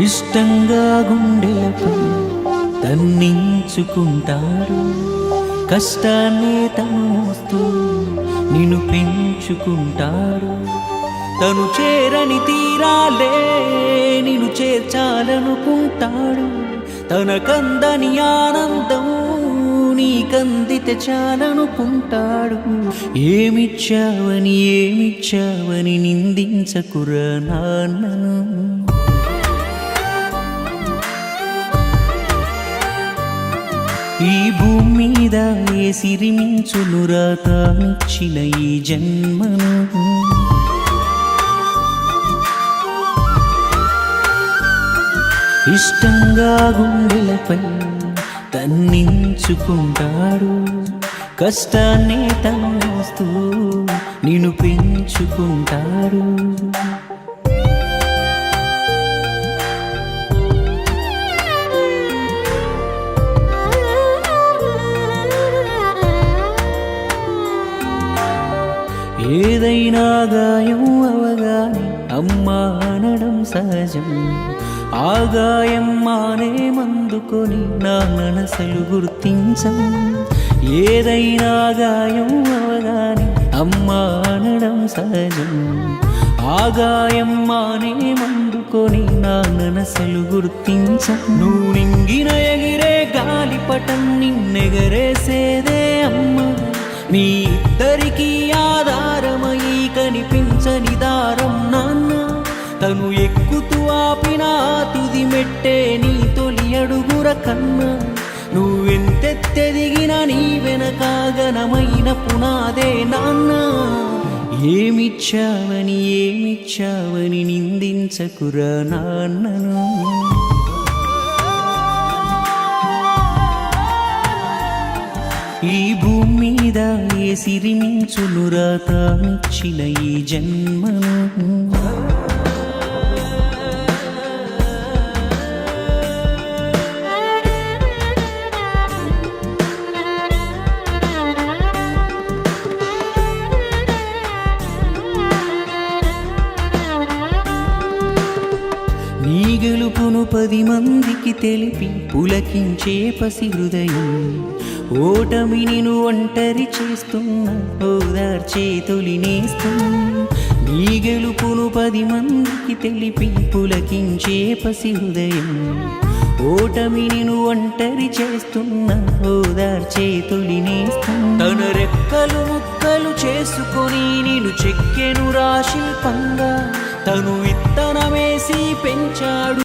ఇష్టంగా గుండెలపై తన్నించుకుంటాడు, కష్టాన్ని తను మోస్తూ నిన్ను పెంచుకుంటాడు. తను చేరని తీరాలే నిన్ను చేర్చాలనుకుంటాడు. తనకందని ఆనందం నీకందితే చాలనుకుంటాడు. ఏమిచ్చావని నిందించకురా నాన్నను. ఈ భూమి మీద ఏ సిరిమించునురా తానిచ్చిన ఈ జన్మను. ఇష్టంగా గుండెలపై తన్నించుకుంటాడు, కష్టాన్ని తను మోస్తూ నిన్ను పెంచుకుంటాడు. ఏదైనా గాయం అవగానే అమ్మా అనడం సహజం. ఆ గాయం మానే మందుకొని నా మనసులు గుర్తించం. ఏదైనా గాయం అవగానే అమ్మా అనడం సహజం. ఆ గాయం మానే మందుకొని నా మనసులు గుర్తించం. నువ్వు నింగిన ఎగిరే గాలిపటం నిన్నెగరేసేదే అమ్మ. మీ ఇద్దరికీ ఆధారమై కనిపించని దారం నాన్న. తను ఎక్కుతూ ఆపిన తుది మెట్టే నీ తొలి అడుగుర కన్నా. నువ్వెంతెత్తెదిగిన నీ వెనక ఘనమైన పునాదే నాన్న. ఏమిచ్చావని నిందించకురా నాన్నను. ఈ భూమి మీద ఏ సిరిమించునురా తానిచ్చిన ఈ జన్మను. నీ గెలుపును 10 మందికి తెలిపి పులకించే పసి హృదయం. ఓటమిని నువ్వు ఒంటరి చేస్తున్నా ఓదార్చే తొలి నేస్తం. నీ గెలుపును 10 మందికి తెలిపి పులకించే పసి హృదయం. ఓటమిని నువ్వు ఒంటరి చేస్తున్నా ఓదార్చే తొలి నేస్తం. తన రెక్కలు ముక్కలు చేసుకొని నేను చెక్కెను రా శిల్పంగా. తను విత్తనమేసి పెంచాడు.